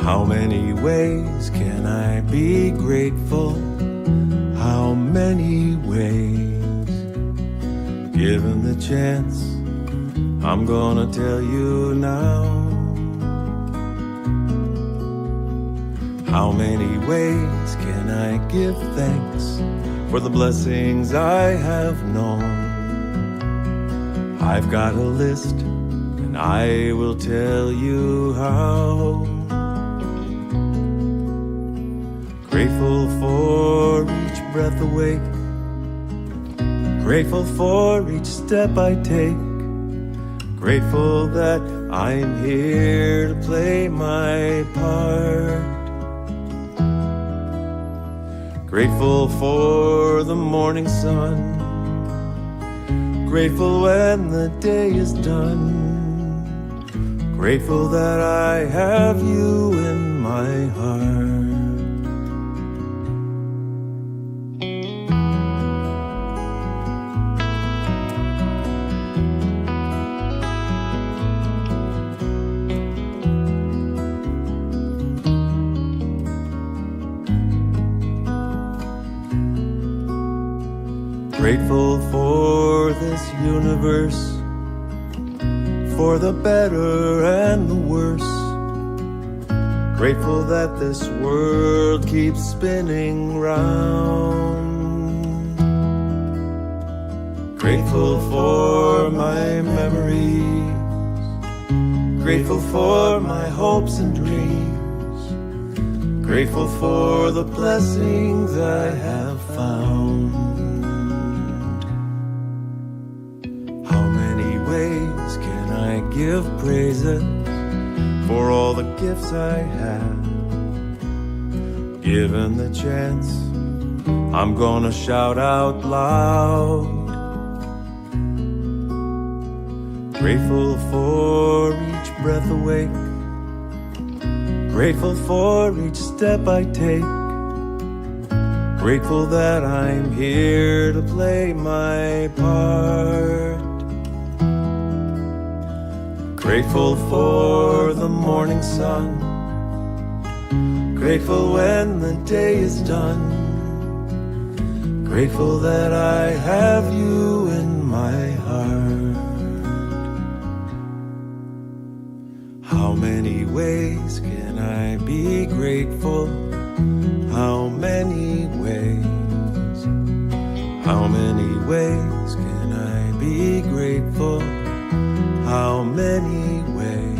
How many ways can I be grateful? How many ways? Given the chance, I'm gonna tell you now. How many ways can I give thanks for the blessings I have known? I've got a list, and I will tell you how. Grateful for each breath awake, grateful for each step I take, grateful that I'm here to play my part. Grateful for the morning sun, grateful when the day is done, grateful that I have you in my heart. Grateful for this universe, for the better and the worse. Grateful that this world keeps spinning round. Grateful for my memories, grateful for my hopes and dreams, grateful for the blessings I have found. Give praises for all the gifts I have. Given the chance, I'm gonna shout out loud. Grateful for each breath awake, grateful for each step I take, grateful that I'm here to play my part. Grateful for the morning sun, grateful when the day is done, grateful that I have you in my heart. How many ways can I be grateful? How many ways? How many ways can I be grateful? How many ways?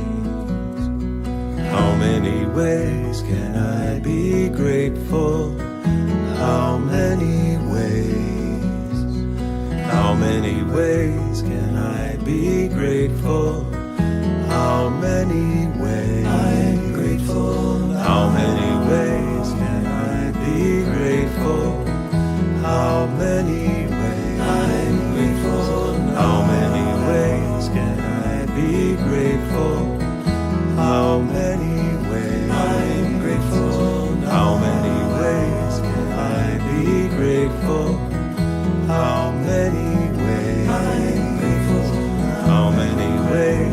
How many ways can I be grateful? How many ways? How many ways can I be grateful? How many ways? I'm grateful. How many ways can I be grateful? How many ways? I'm grateful. How many ways can I be grateful? How many ways? I'm grateful. How many ways can I be grateful? How many ways? I'm grateful. How many ways?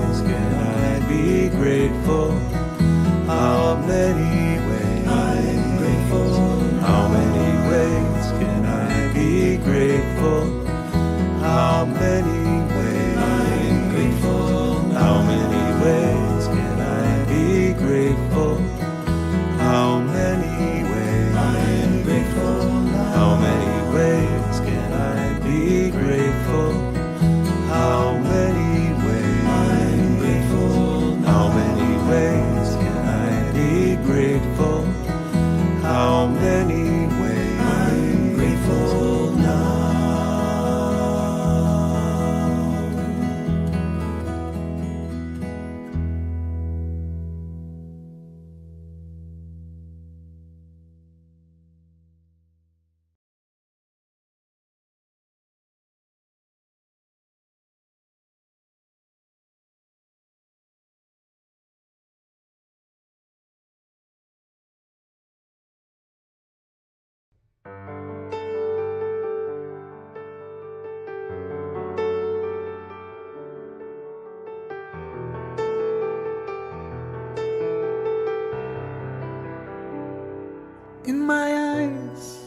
in my eyes,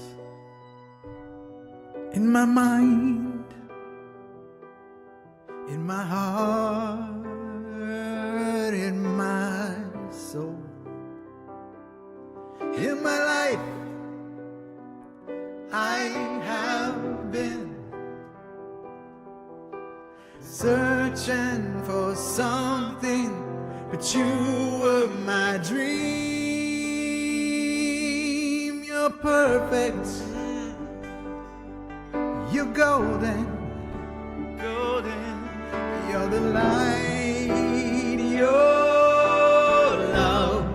in my mind, in my heart, in my soul, in my life. I have been searching for something, but you were my dream. You're perfect, you're golden, golden. You're the light, your love.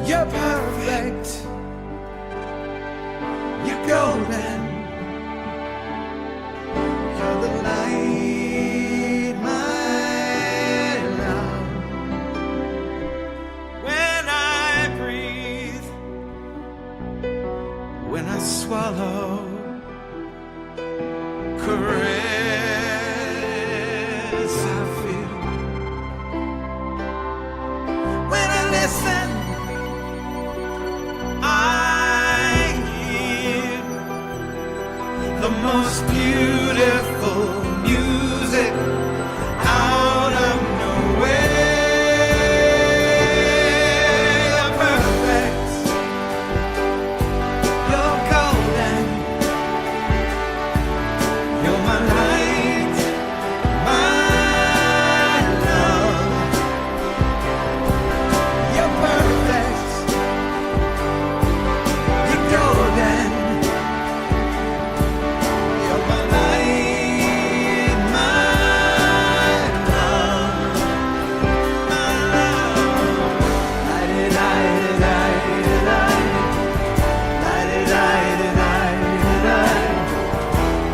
You're perfect, you're golden. You're the light, my love. When I breathe, when I swallow, caress I feel. When I listen, I hear the most beautiful music out of nowhere. You're perfect, you're golden. You're my light, my love. You're perfect, you're golden. You're my light, my love, my love. Light it, light it, light it, light it. Light it, light it, light it, light it.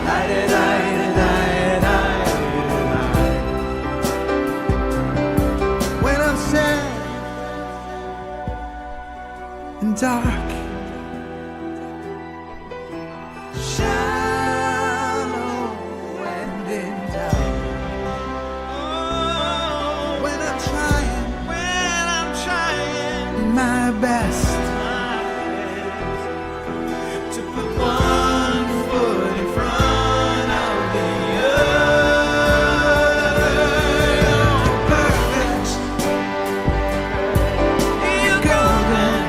Light it, light it, light it, light it. When I'm sad and dark, shallow and in doubt. When I'm trying my best to put one foot in front of the other. You're perfect, you're golden.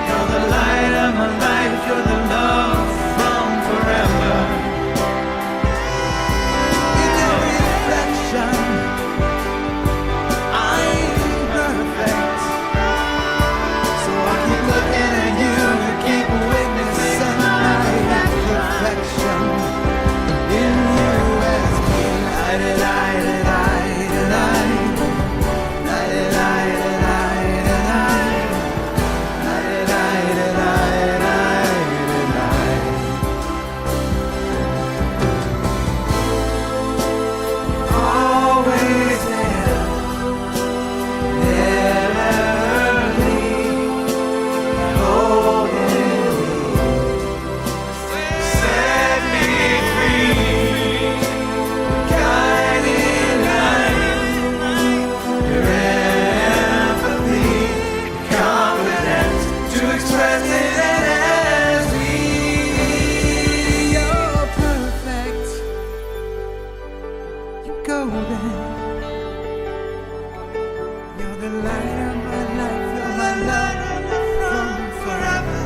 You're the light of my life, you're the love from forever. In your reflection, I'm perfect. So I keep looking at you to keep witnessing my perfection. In you as me. Light it, light it, light it, light it. Light it, light it, light it, light it. Light it, light it, light it, light it, light it. Always there, never leave, holding me, set me free, guiding light, your empathy, confidence to express it as me. You're perfect, you're golden. You're the light of my life, you're my love from forever.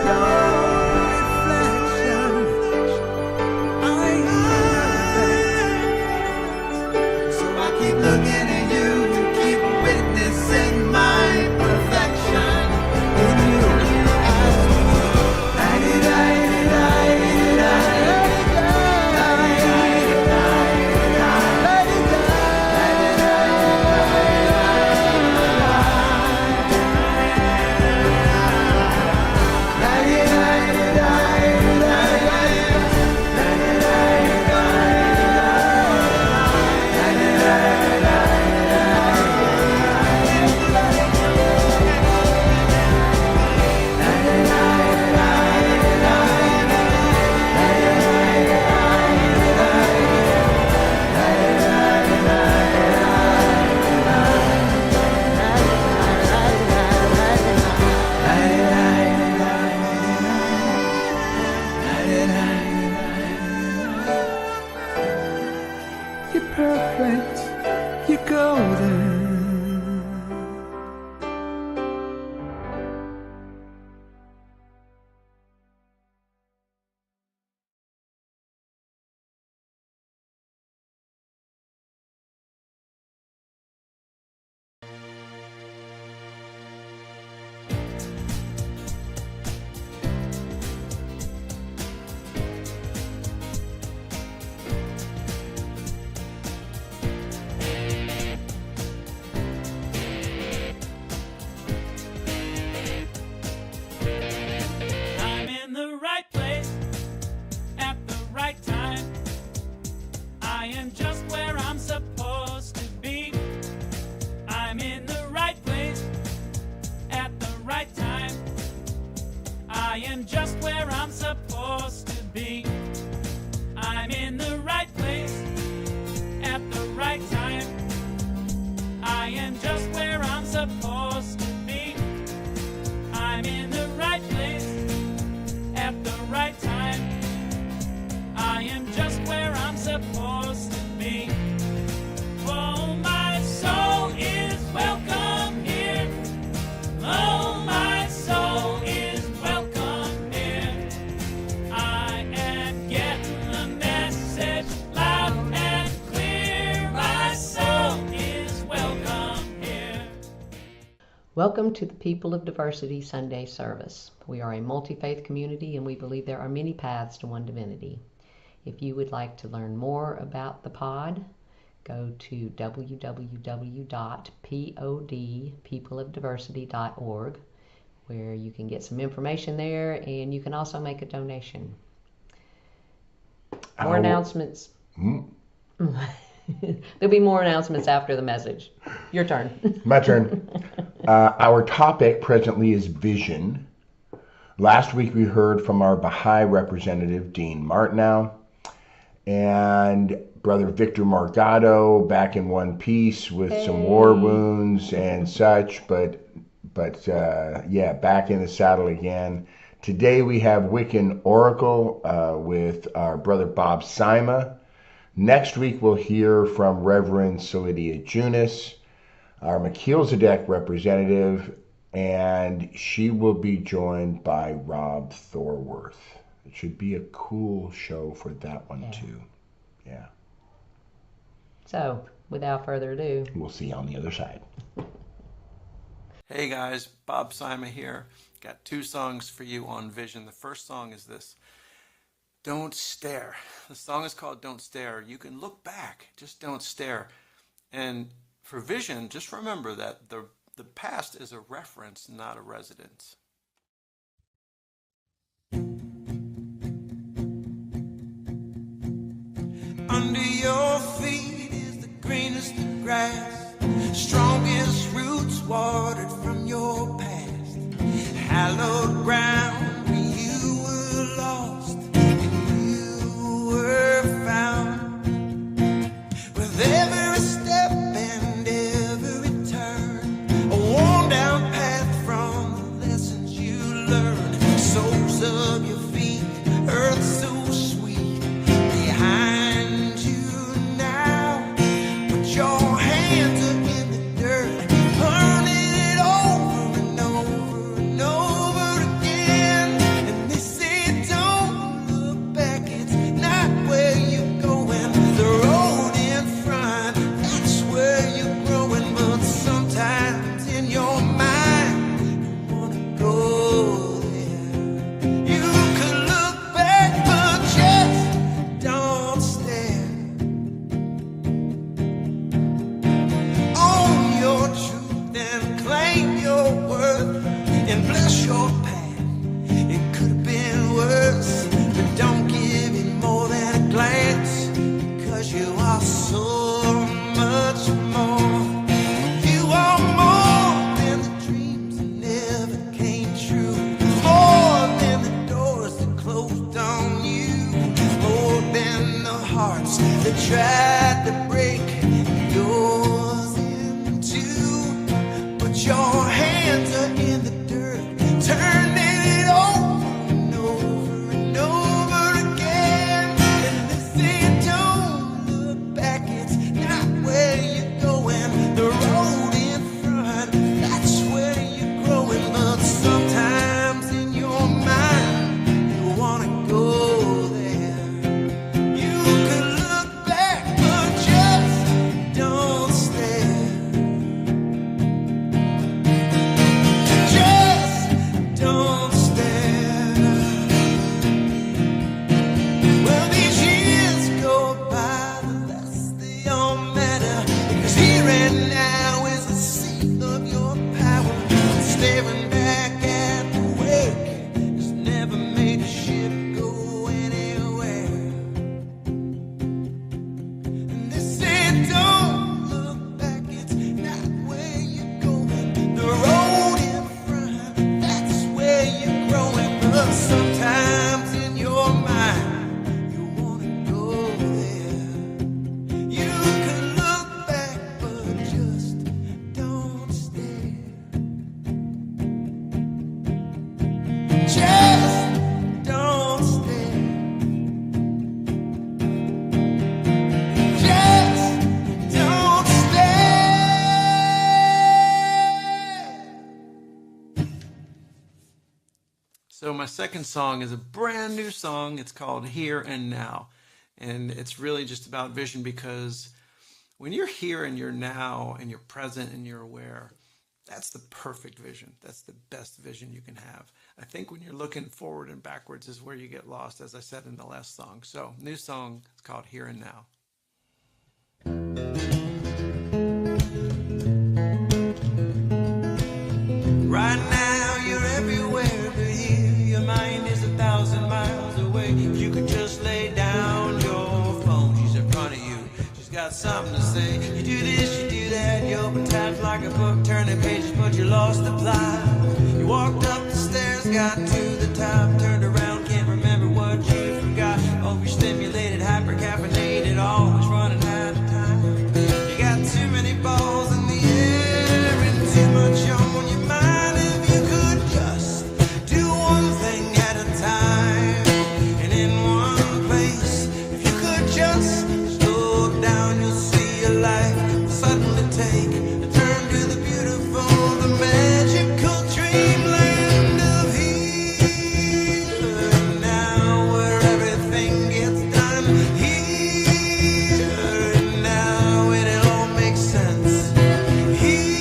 Your reflection, I'm perfect. So I keep looking at you to keep witnessing my perfection. In you as me. Light it, light it, light it, light it. Light it, light it, light it, light it. Light it, light it, light it. go there. I'm in the right place at the right time. I am just where I'm supposed to be. I'm in the right place at the right time. I am just where I'm supposed to be. I'm in the right place at the right time. I am just where I'm supposed to be. I'm in the right place at the right time. I am just where I'm supposed to be. Oh, my soul is welcome here. Oh, my soul is welcome here. I am getting the message loud and clear. My soul is welcome here. Welcome to the People of Diversity Sunday service. We are a multi-faith community and we believe there are many paths to one divinity. If you would like to learn more about the pod, go to www.peopleofdiversity.org, where you can get some information there and you can also make a donation. More announcements. There'll be more announcements after the message. Your turn. My turn. Our topic presently is vision. Last week we heard from our Baha'i representative, Dean Martineau, and Brother Victor Morgado, back in one piece with some war wounds and such, but yeah, back in the saddle again. Today we have Wiccan Oracle with our Brother Bob Sima. Next week we'll hear from Reverend Solidia Junis, our Melchizedek representative, and she will be joined by Rob Thorworth. It should be a cool show for that one too. Yeah. So, without further ado, We'll see you on the other side. Hey guys, Bob Sima here. Got two songs for you on Vision. The first song is this, Don't Stare. The song is called Don't Stare. You can look back, just don't stare. And for Vision, just remember that the past is a reference, not a residence. Under your feet is the greenest of grass, strongest roots watered from your past, hallowed ground where you were lost and you were found. With every step and every turn, a worn down path from the lessons you learned, soles of your feet, earth so sweet behind you now. Put your hands up in the dirt, turning it over and over and over So my second song is a brand new song. It's called Here and Now. And it's really just about vision, because when you're here and you're now and you're present and you're aware, that's the perfect vision. That's the best vision you can have. I think when you're looking forward and backwards is where you get lost, as I said in the last song. So, new song, it's called Here and Now. Right now you're everywhere but here. Your mind is 1,000 miles away. If you could just lay down your phone, she's in front of you. She's got something to say. You do this, you do that. You open tabs like a book, turning pages, but you lost the plot. You walked up the stairs, got to the top, turned around, can't remember what you forgot. Overstimulated, hyper caffeinated, always running out of time. You got too many balls in the air and too much on your mind. If you could just do one thing at a time and in one place, if you could just slow down, you'll see your life will suddenly take a turn to the beautiful, the magical dreamland of here and now, where everything gets done. Here and now, and it all makes sense. Here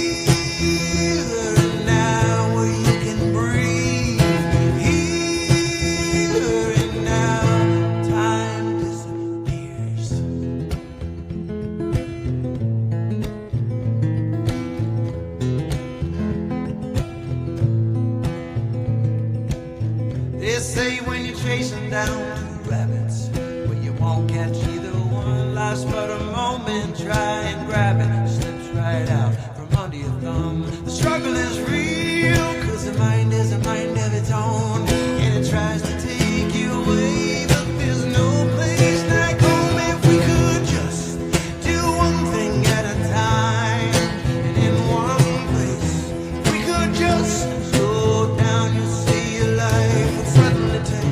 and now, where you can breathe. Here and now, time disappears. They say when you're chasing down two rabbits, well, you won't catch either one. Life's but a moment, try and grab it, slips right out from under your thumb. The struggle is real, cause the mind is a mind of its own, and it tries to take you away, but there's no place like home. If we could just do one thing at a time and in one place, if we could just slow down, you'll see your life would suddenly take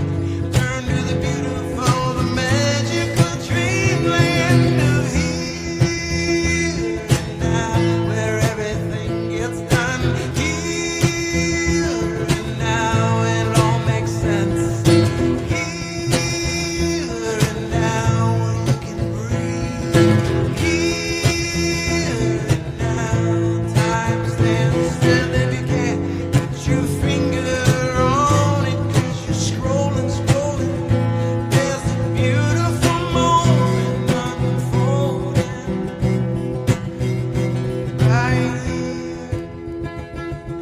a turn to the beautiful, the magical dreamland of here and now, where everything gets done. Here and now, and it all makes sense. Here and now, where you can breathe. Here and now, time stands still. If you can't put your finger on it, 'cause you're scrolling, scrolling, there's a beautiful moment unfolding right here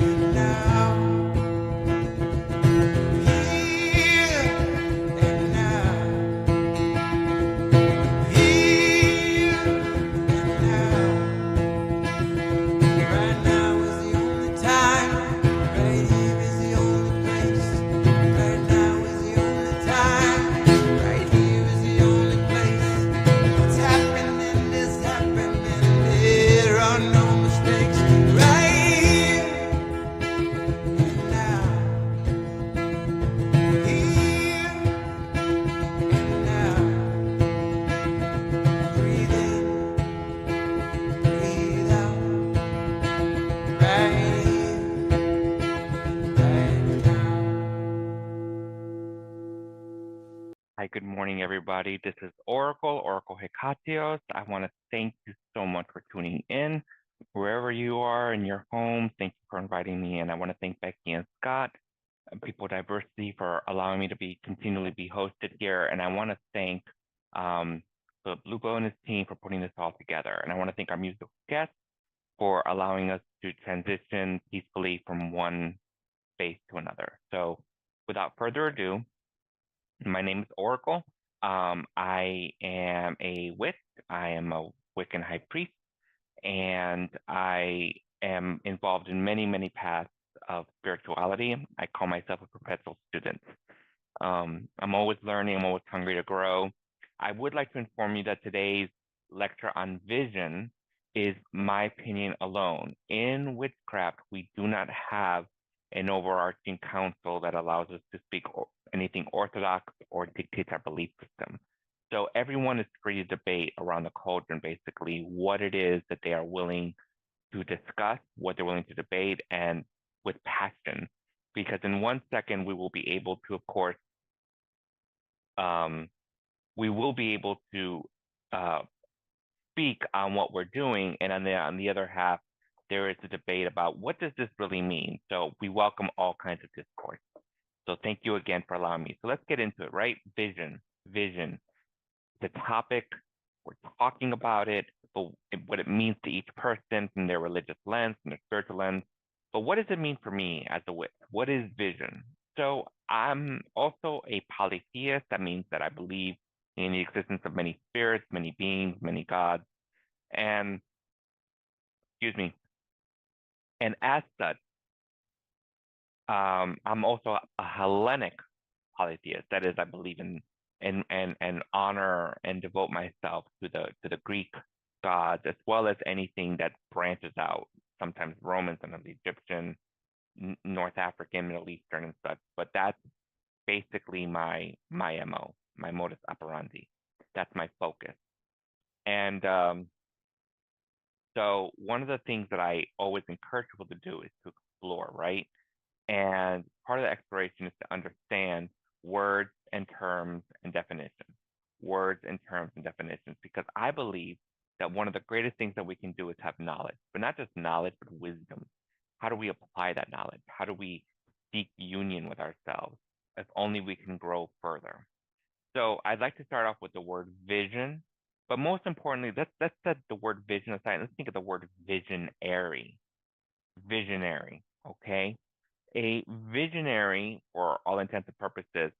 and now. Here and now. Here and now. Right now is the only time. Right here is the only place. Right now is the only time. Right here is the only place. What's happening is happening. There are no mistakes. Right here and now. Here and now. Breathe in, breathe out. Right here, right now. Hi, good morning, everybody. This is Oracle Hecatios. I want to thank you so much for tuning in. Wherever you are in your home, thank you for inviting me in. I want to thank Becky and Scott, People Diversity, for allowing me to continually be hosted here. And I want to thank Philip Lugo and his team for putting this all together. And I want to thank our musical guests for allowing us to transition peacefully from one space to another. So without further ado, my name is Oracle. I am a witch. I am a Wiccan high priest, and I am involved in many, many paths of spirituality. I call myself a perpetual student. I'm always learning. I'm always hungry to grow. I would like to inform you that today's lecture on vision is my opinion alone. In witchcraft, we do not have an overarching council that allows us to speak anything orthodox or dictates our belief system. So everyone is free to debate around the cauldron, basically, what it is that they are willing to discuss, what they're willing to debate, and with passion. because in 1 second we will be able to, of course, we will be able to uh, speak on what we're doing, and on the other half, there is a debate about what does this really mean. So we welcome all kinds of discourse. So thank you again for allowing me. So let's get into it, right? Vision, the topic, we're talking about it, but what it means to each person from their religious lens, from their spiritual lens. But what does it mean for me as a wit? What is vision? So I'm also a polytheist. That means that I believe in the existence of many spirits, many beings, many gods, and excuse me. And as such, I'm also a Hellenic polytheist. That is, I believe in and honor and devote myself to the Greek gods as well as anything that branches out. Sometimes Roman, sometimes Egyptian, North African, Middle Eastern, and such. But that's basically my MO, my modus operandi. That's my focus. And so one of the things that I always encourage people to do is to explore, right? And part of the exploration is to understand words and terms and definitions, words and terms and definitions, because I believe that one of the greatest things that we can do is have knowledge, but not just knowledge, but wisdom. How do we apply that knowledge? How do we seek union with ourselves? If only we can grow further. So I'd like to start off with the word vision, but most importantly, let's set the word vision aside. Let's think of the word visionary. Visionary, okay? A visionary, for all intents and purposes,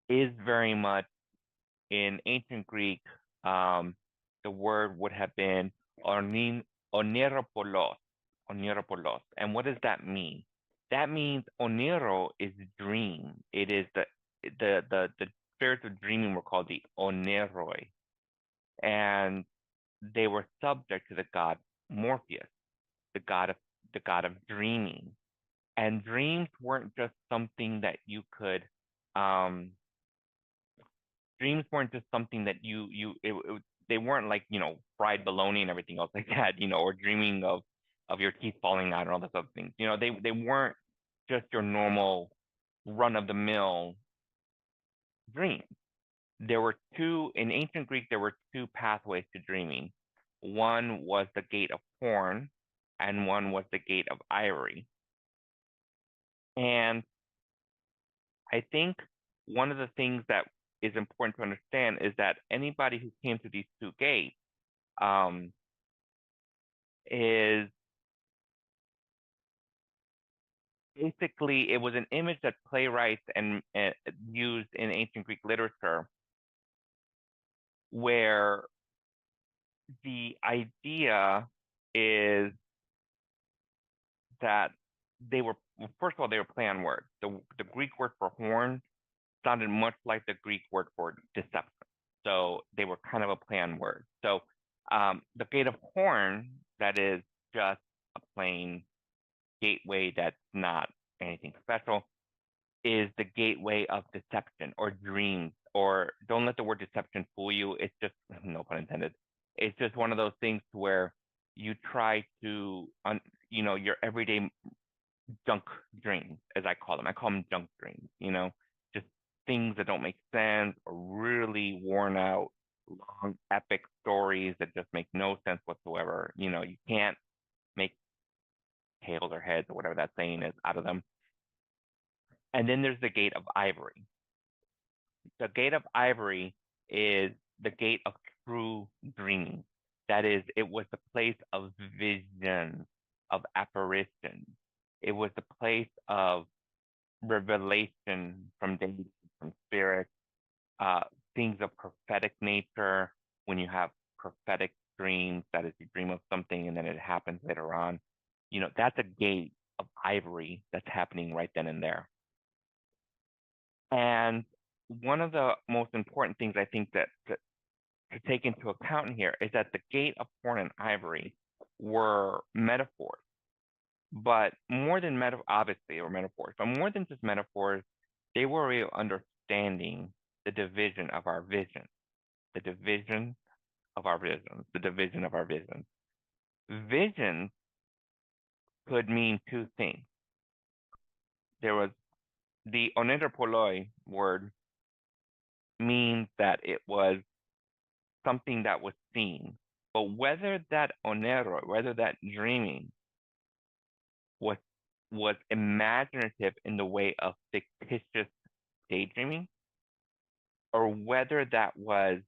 is very much in ancient Greek. The word would have been oniropolos. Oniropolos. And what does that mean? That means oniro is dream. It is the spirits of dreaming were called the oneroi, and they were subject to the god Morpheus, the god of dreaming. And dreams weren't just something that you could dreams weren't just something that they weren't like, fried bologna and everything else like that, or dreaming of your teeth falling out and all those other things. They weren't just your normal run of the mill dreams. In ancient Greek, there were two pathways to dreaming. One was the gate of horn and one was the gate of ivory. And I think one of the things that is important to understand is that anybody who came to these two gates is basically, it was an image that playwrights and used in ancient Greek literature, where the idea is that first of all, they were play on words. The Greek word for horn sounded much like the Greek word for deception. So they were kind of a play on words. So the gate of horn, that is just a plain gateway that's not anything special, is the gateway of deception or dreams. Or don't let the word deception fool you. It's just, no pun intended. It's just one of those things where you try to, your everyday junk dreams, as I call them. I call them junk dreams, just things that don't make sense or really worn out, long, epic stories that just make no sense whatsoever. You can't make tails or heads or whatever that saying is out of them. And then there's the gate of ivory. The gate of ivory is the gate of true dreaming. That is, it was the place of vision, of apparition. It was the place of revelation from deities, from spirits, things of prophetic nature. When you have prophetic dreams, that is, you dream of something and then it happens later on. That's a gate of ivory that's happening right then and there. And one of the most important things I think that to take into account here is that the gate of horn and ivory were metaphors. But more than obviously they were metaphors, but more than just metaphors, they were a understanding the division of our vision, the division of our vision, the division of our vision. Vision could mean two things. there was the oneiropoloi word means that it was something that was seen. But whether that onero, whether that dreaming was imaginative in the way of fictitious daydreaming, or whether that was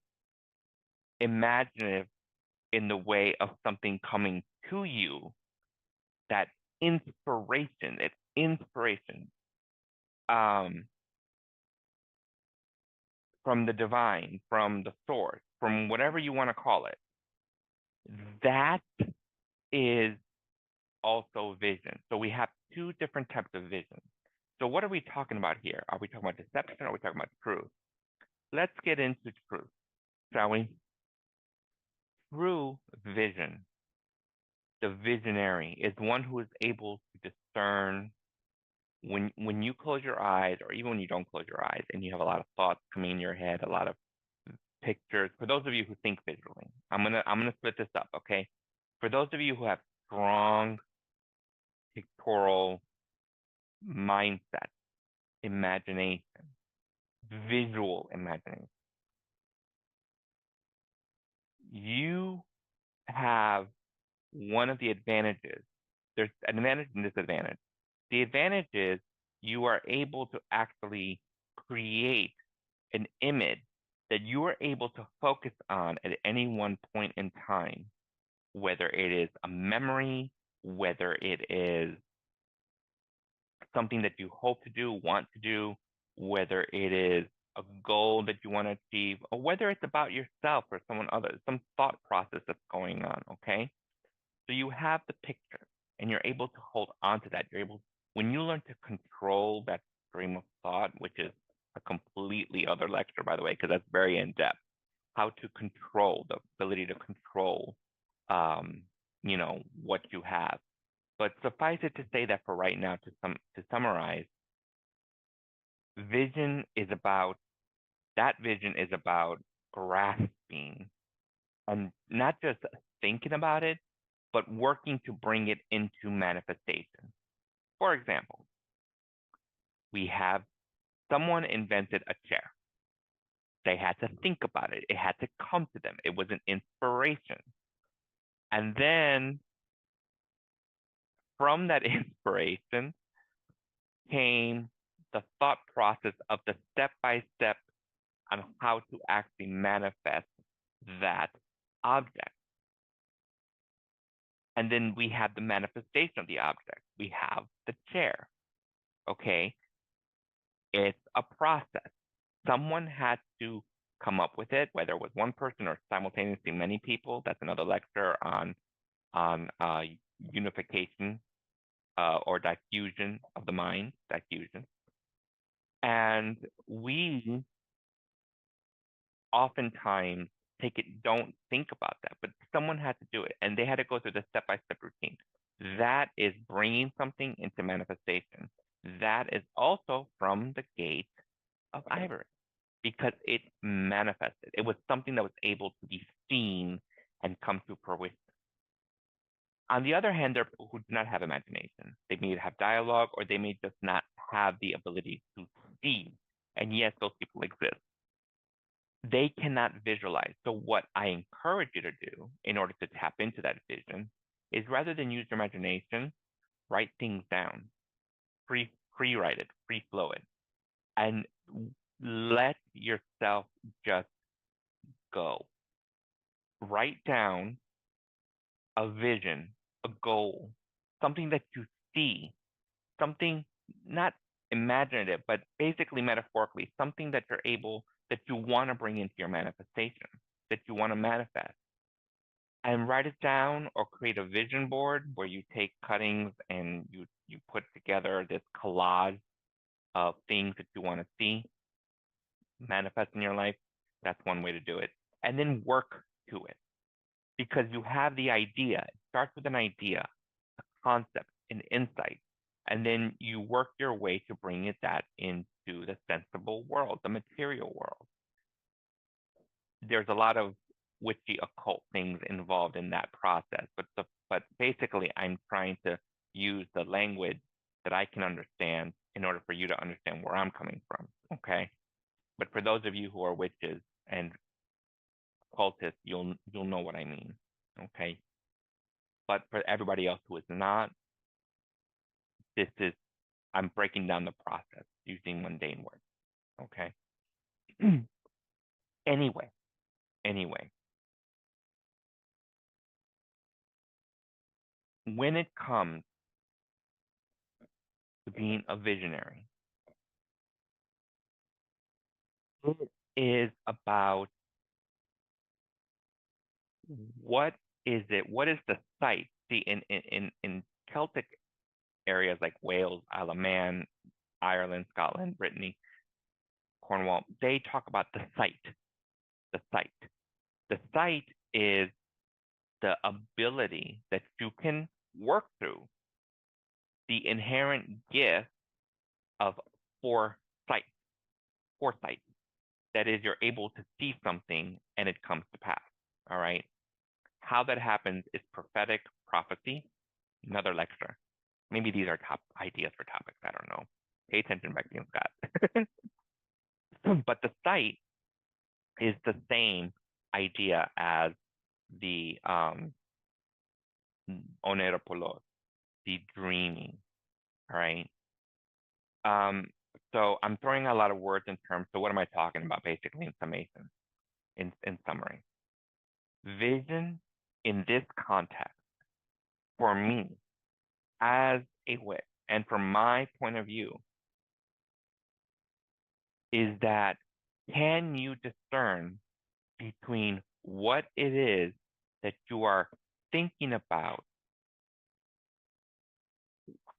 imaginative in the way of something coming to you, that inspiration, it's inspiration from the divine, from the source, from whatever you want to call it. That is also vision. So we have two different types of vision. So what are we talking about here? Are we talking about deception or are we talking about truth? Let's get into truth, shall we? True vision, the visionary, is one who is able to discern when you close your eyes, or even when you don't close your eyes, and you have a lot of thoughts coming in your head, a lot of pictures. For those of you who think visually, I'm gonna split this up, okay? For those of you who have strong pictorial mindset, imagination, visual imagination, you have one of the advantages. There's an advantage and disadvantage. The advantage is you are able to actually create an image that you are able to focus on at any one point in time, whether it is a memory, whether it is something that you hope to do, want to do, whether it is a goal that you want to achieve, or whether it's about yourself or someone other, some thought process that's going on, okay? So you have the picture and you're able to hold on to that. You're able, when you learn to control that stream of thought, which is a completely other lecture, by the way, because that's very in depth, how to control, the ability to control, what you have. But suffice it to say that for right now, to summarize, vision is about grasping and not just thinking about it, but working to bring it into manifestation. For example, we have someone invented a chair. They had to think about it. It had to come to them. It was an inspiration. And then from that inspiration came the thought process of the step-by-step on how to actually manifest that object. And then we have the manifestation of the object. We have the chair. Okay? It's a process. Someone had to come up with it, whether it was one person or simultaneously many people. That's another lecture on unification or diffusion of the mind, diffusion. And we oftentimes don't think about that, but someone had to do it, and they had to go through the step-by-step routine. That is bringing something into manifestation. That is also from the gate of ivory, because it manifested. It was something that was able to be seen and come to fruition. On the other hand, there are people who do not have imagination. They may have dialogue, or they may just not have the ability to see. And yes, those people exist. They cannot visualize. So what I encourage you to do in order to tap into that vision is, rather than use your imagination, write things down. Free-write it, free-flow it. And let yourself just go. Write down a vision, a goal, something that you see, something not imaginative, but basically metaphorically, something that that you want to bring into your manifestation, that you want to manifest. And write it down, or create a vision board where you take cuttings and you put together this collage of things that you want to see manifest in your life. That's one way to do it. And then work to it, because you have the idea. It starts with an idea, a concept, an insight, and then you work your way to bring that into the sensible world, the material world. There's a lot of witchy occult things involved in that process, but basically I'm trying to use the language that I can understand in order for you to understand where I'm coming from, okay? But for those of you who are witches and cultists, you'll know what I mean, okay? But for everybody else who is not, I'm breaking down the process using mundane words, okay? Anyway, when it comes to being a visionary, it is about what is it? What is the site? See, in Celtic areas like Wales, Isle of Man, Ireland, Scotland, Brittany, Cornwall, they talk about the site. The site. The site is the ability that you can work through the inherent gift of foresight. Foresight. That is, you're able to see something and it comes to pass. All right. How that happens is prophetic prophecy. Another lecture. Maybe these are top ideas for topics. I don't know. Pay attention, Becky and Scott. But the site is the same idea as the oneropolos, the dreaming. All right. So I'm throwing a lot of words in terms. So what am I talking about basically in summation, in summary? Vision in this context, for me, as a witch, and from my point of view, is that can you discern between what it is that you are thinking about,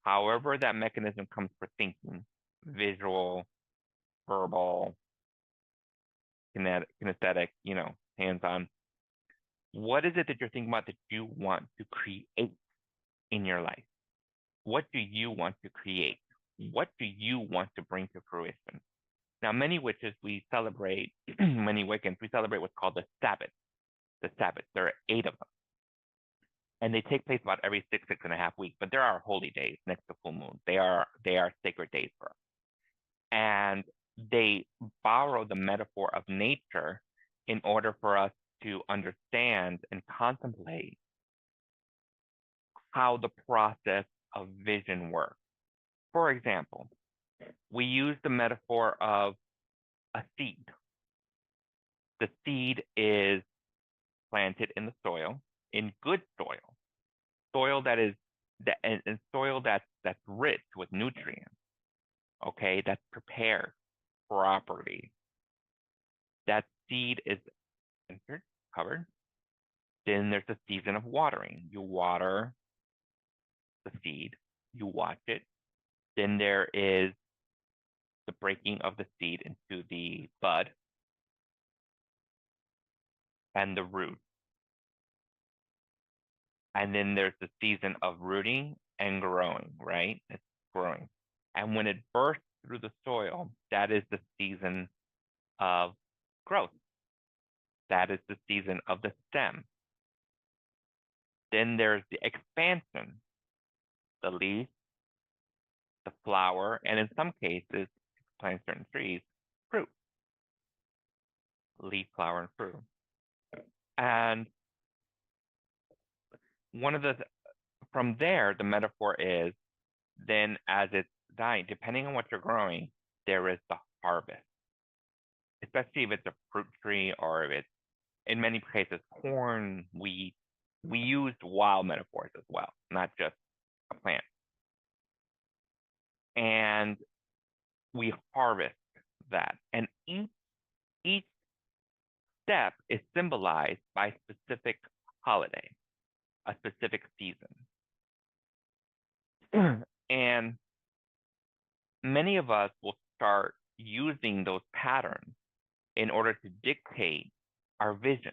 however that mechanism comes for thinking, visual, verbal, kinesthetic, hands-on. What is it that you're thinking about that you want to create in your life? What do you want to create? What do you want to bring to fruition? Now, many witches, we celebrate, many Wiccans, we celebrate what's called the Sabbath. The Sabbath, there are 8 of them. And they take place about every 6.5 weeks, but there are holy days next to full moon. They are sacred days for us. And they borrow the metaphor of nature in order for us to understand and contemplate how the process of vision works. For example, we use the metaphor of a seed. The seed is planted in the soil, in good soil, soil that is and soil that's rich with nutrients. Okay, that's prepared properly. That seed is entered, covered. Then there's a season of watering. You water the seed, you watch it. Then there is the breaking of the seed into the bud and the root. And then there's the season of rooting and growing, right? It's growing. And when it bursts through the soil, that is the season of growth. That is the season of the stem. Then there's the expansion, the leaf, the flower, and in some cases, plant certain trees, fruit. Leaf, flower, and fruit. And from there, the metaphor is then as it's dying, depending on what you're growing, there is the harvest. Especially if it's a fruit tree or if it's, in many cases, corn, wheat. We used wild metaphors as well, not just a plant. And we harvest that. And each step is symbolized by a specific holiday, a specific season. And many of us will start using those patterns in order to dictate our vision,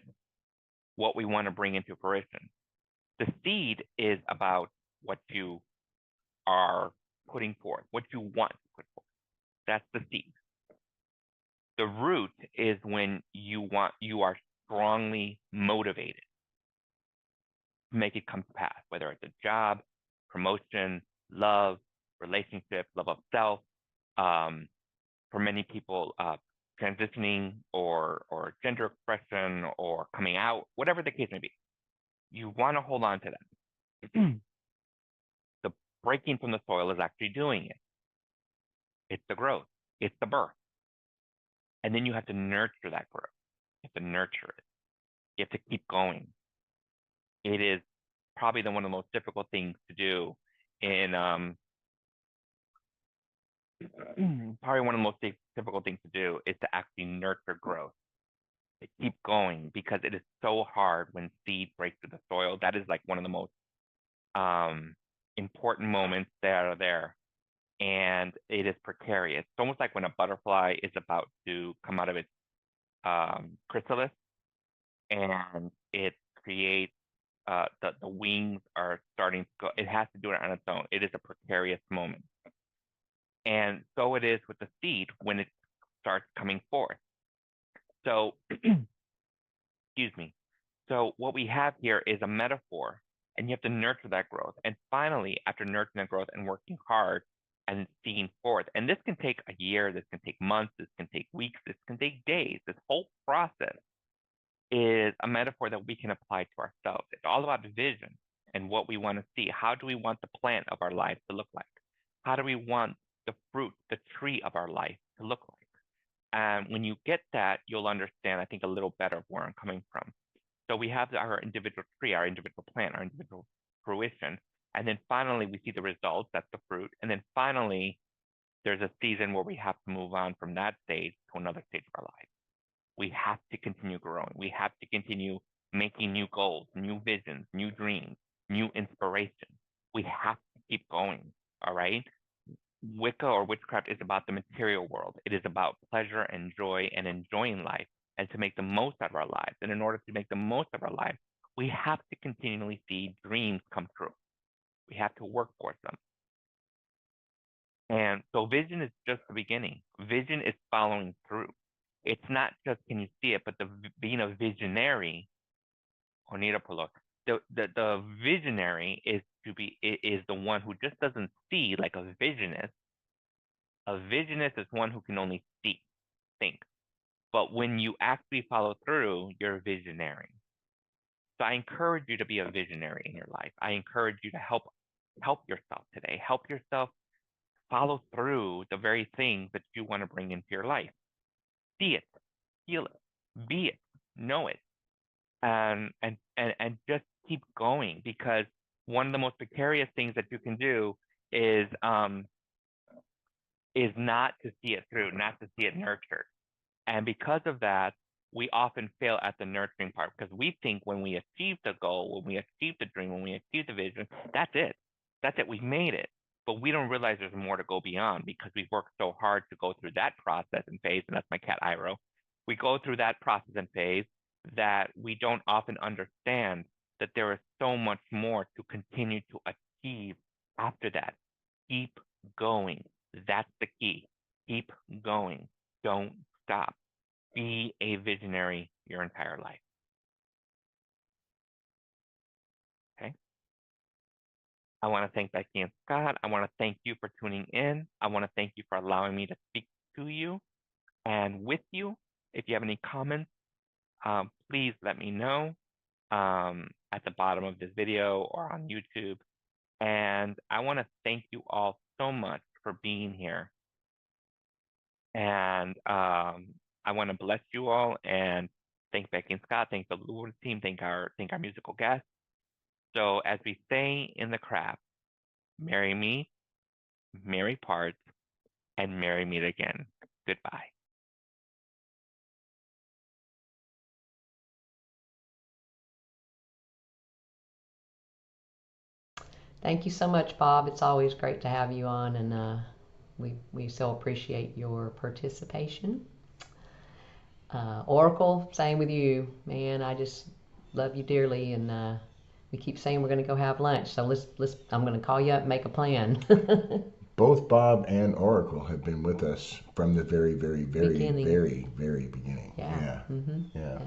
what we want to bring into fruition. The seed is about what you are putting forth, what you want to put forth. That's the seed. The root is when you are strongly motivated to make it come to pass, whether it's a job, promotion, love, relationship, love of self, For many people, transitioning or gender expression or coming out, whatever the case may be, you want to hold on to that. The breaking from the soil is actually doing it. It's the growth. It's the birth. And then you have to nurture that growth. You have to nurture it. You have to keep going. It is probably one of the most difficult things to do in probably one of the most difficult things to do is to actually nurture growth. To keep going, because it is so hard when seed breaks through the soil. That is like one of the most important moments that are there, and it is precarious. It's almost like when a butterfly is about to come out of its chrysalis, and it creates the wings are starting to go. It has to do it on its own. It is a precarious moment, and so it is with the seed when it starts coming forth. So, excuse me. So what we have here is a metaphor, and you have to nurture that growth. And finally, after nurturing that growth and working hard and seeing forth, and this can take a year, this can take months, this can take weeks, this can take days. This whole process is a metaphor that we can apply to ourselves. It's all about vision and what we want to see. How do we want the plant of our life to look like? How do we want the fruit, the tree of our life to look like? And when you get that, you'll understand, I think, a little better of where I'm coming from. So we have our individual tree, our individual plant, our individual fruition. And then finally, we see the results, that's the fruit. And then finally, there's a season where we have to move on from that stage to another stage of our life. We have to continue growing. We have to continue making new goals, new visions, new dreams, new inspiration. We have to keep going, all right? Wicca or witchcraft is about the material world. It is about pleasure and joy and enjoying life and to make the most out of our lives. And in order to make the most of our lives, we have to continually see dreams come true. We have to work towards them. And so vision is just the beginning. Vision is following through. It's not just can you see it, but being a visionary, the visionary is the one who just doesn't see like a visionist. A visionist is one who can only see, think. But when you actually follow through, you're a visionary. So I encourage you to be a visionary in your life. I encourage you to help yourself today. Help yourself follow through the very things that you want to bring into your life. See it, feel it, be it, know it, and just keep going, because one of the most precarious things that you can do is not to see it through, not to see it nurtured. And because of that, we often fail at the nurturing part, because we think when we achieve the goal, when we achieve the dream, when we achieve the vision, that's it. That's it. We've made it. But we don't realize there's more to go beyond, because we've worked so hard to go through that process and phase. And that's my cat, Iro. We go through that process and phase that we don't often understand that there is so much more to continue to achieve after that. Keep going. That's the key. Keep going. Don't stop. Be a visionary your entire life. Okay? I want to thank Becky and Scott. I want to thank you for tuning in. I want to thank you for allowing me to speak to you and with you. If you have any comments, please let me know at the bottom of this video or on YouTube. And I want to thank you all so much for being here. And I want to bless you all and thank Becky and Scott, thank the Lord team, thank our musical guests. So as we say in the craft, marry me, merry parts, and merry meet again. Goodbye. Thank you so much, Bob. It's always great to have you on, and we so appreciate your participation. Oracle, same with you, man. I just love you dearly, and we keep saying we're going to go have lunch. So let's. I'm going to call you up and make a plan. Both Bob and Oracle have been with us from the very, very, very, Beginning. very, very beginning. Yeah. Yeah.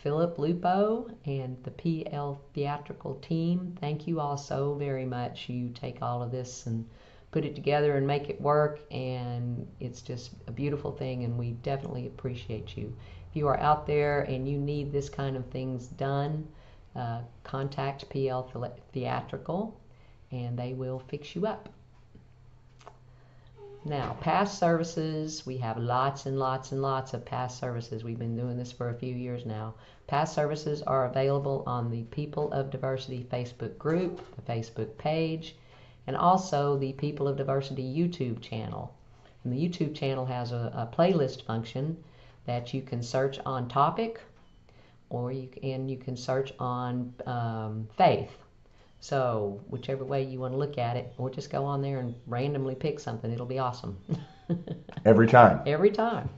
Philip Lupo and the PL Theatrical team, thank you all so very much. You take all of this and put it together and make it work, and it's just a beautiful thing, and we definitely appreciate you. If you are out there and you need this kind of things done, contact PL Theatrical, and they will fix you up. Now, past services, we have lots and lots and lots of past services. We've been doing this for a few years now. Past services are available on the People of Diversity Facebook group, the Facebook page, and also the People of Diversity YouTube channel. And the YouTube channel has a playlist function that you can search on topic, or you can search on faith. So whichever way you want to look at it, or just go on there and randomly pick something. It'll be awesome. Every time. Every time.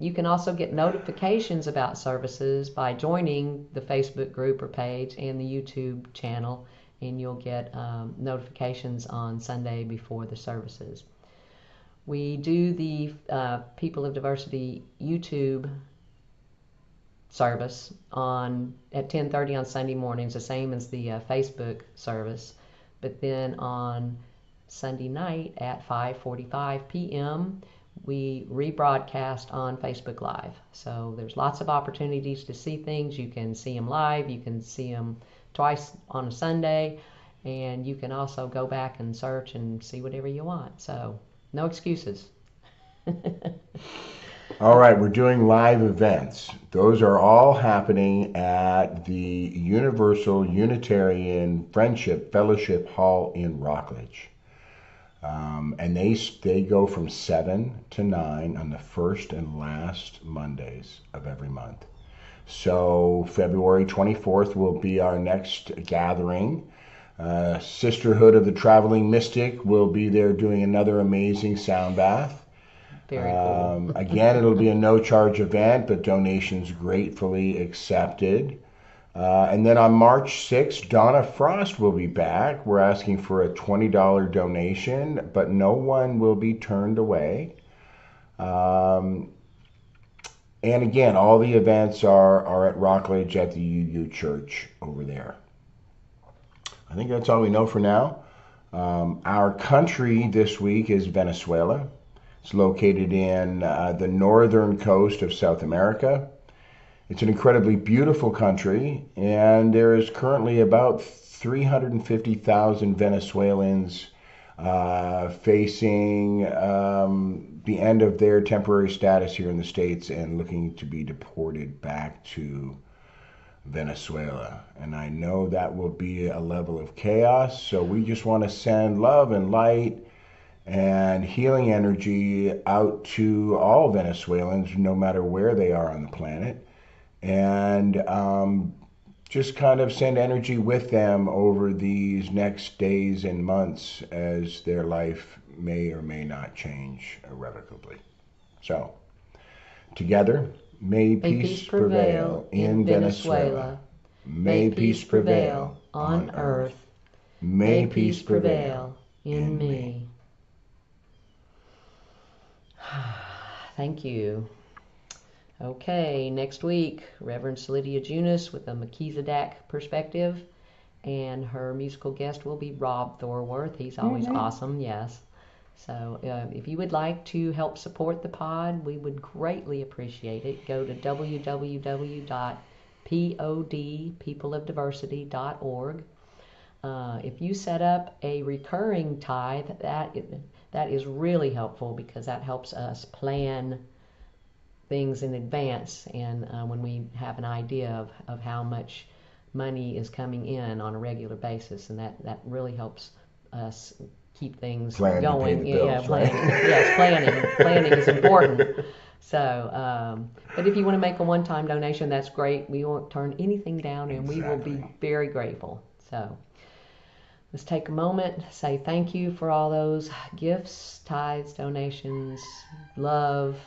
You can also get notifications about services by joining the Facebook group or page and the YouTube channel, and you'll get notifications on Sunday before the services. We do the People of Diversity YouTube service at 10:30 on Sunday mornings, the same as the Facebook service. But then on Sunday night at 5:45 p.m., we rebroadcast on Facebook Live. So there's lots of opportunities to see things. You can see them live. You can see them twice on a Sunday. And you can also go back and search and see whatever you want. So no excuses. All right, we're doing live events. Those are all happening at the Universal Unitarian Friendship Fellowship Hall in Rockledge. And they go from 7 to 9 on the first and last Mondays of every month. So February 24th will be our next gathering. Sisterhood of the Traveling Mystic will be there doing another amazing sound bath. Very cool. Again, it'll be a no-charge event, but donations gratefully accepted. And then on March 6th, Donna Frost will be back. We're asking for a $20 donation, but no one will be turned away. And again, all the events are at Rockledge at the UU Church over there. I think that's all we know for now. Our country this week is Venezuela. It's located in the northern coast of South America. It's an incredibly beautiful country, and there is currently about 350,000 Venezuelans facing the end of their temporary status here in the States and looking to be deported back to Venezuela. And I know that will be a level of chaos, so we just want to send love and light and healing energy out to all Venezuelans, no matter where they are on the planet, and just kind of send energy with them over these next days and months as their life may or may not change irrevocably. So, together, may peace prevail in Venezuela. May peace prevail on earth. May peace prevail in me. Thank you. Okay, next week, Reverend Lydia Junis with a Melchizedek perspective, and her musical guest will be Rob Thorworth. He's always awesome, yes. So if you would like to help support the pod, we would greatly appreciate it. Go to www.peopleofdiversity.org. If you set up a recurring tithe, that is really helpful, because that helps us plan things in advance, and when we have an idea of how much money is coming in on a regular basis, and that really helps us keep things going. To pay the bills, planning. Right? Yes, planning is important. So, but if you want to make a one-time donation, that's great. We won't turn anything down, and we will be very grateful. So let's take a moment, say thank you for all those gifts, tithes, donations, love,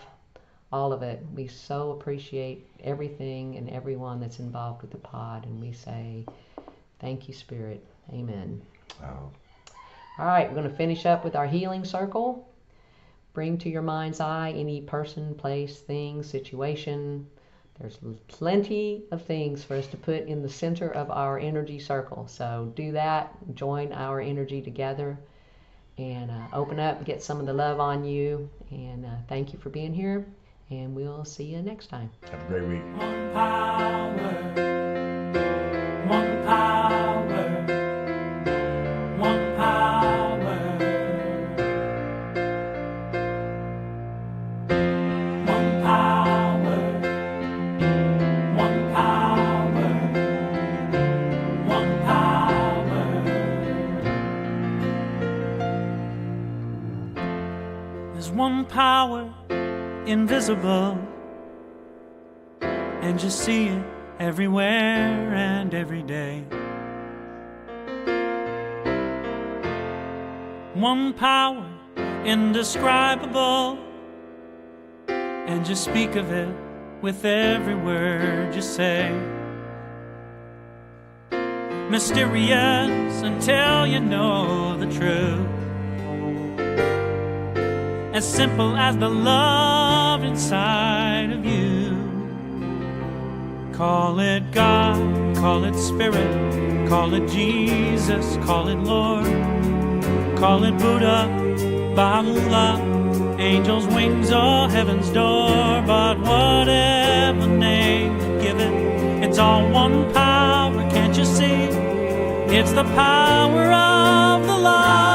all of it. We so appreciate everything and everyone that's involved with the pod, and we say thank you, Spirit. Amen. Oh. All right, we're going to finish up with our healing circle. Bring to your mind's eye any person, place, thing, situation. There's plenty of things for us to put in the center of our energy circle. So do that. Join our energy together. and open up, get some of the love on you. And thank you for being here, and we'll see you next time. Have a great week. One power, one power, one power, one power, one power, one power. There's one power invisible, and you see it everywhere and every day. One power indescribable, and you speak of it with every word you say. Mysterious until you know the truth, as simple as the love inside of you. Call it God, call it Spirit, call it Jesus, call it Lord, call it Buddha, Baha'u'llah, angels' wings or heaven's door. But whatever name you give it, it's all one power, can't you see? It's the power of the love.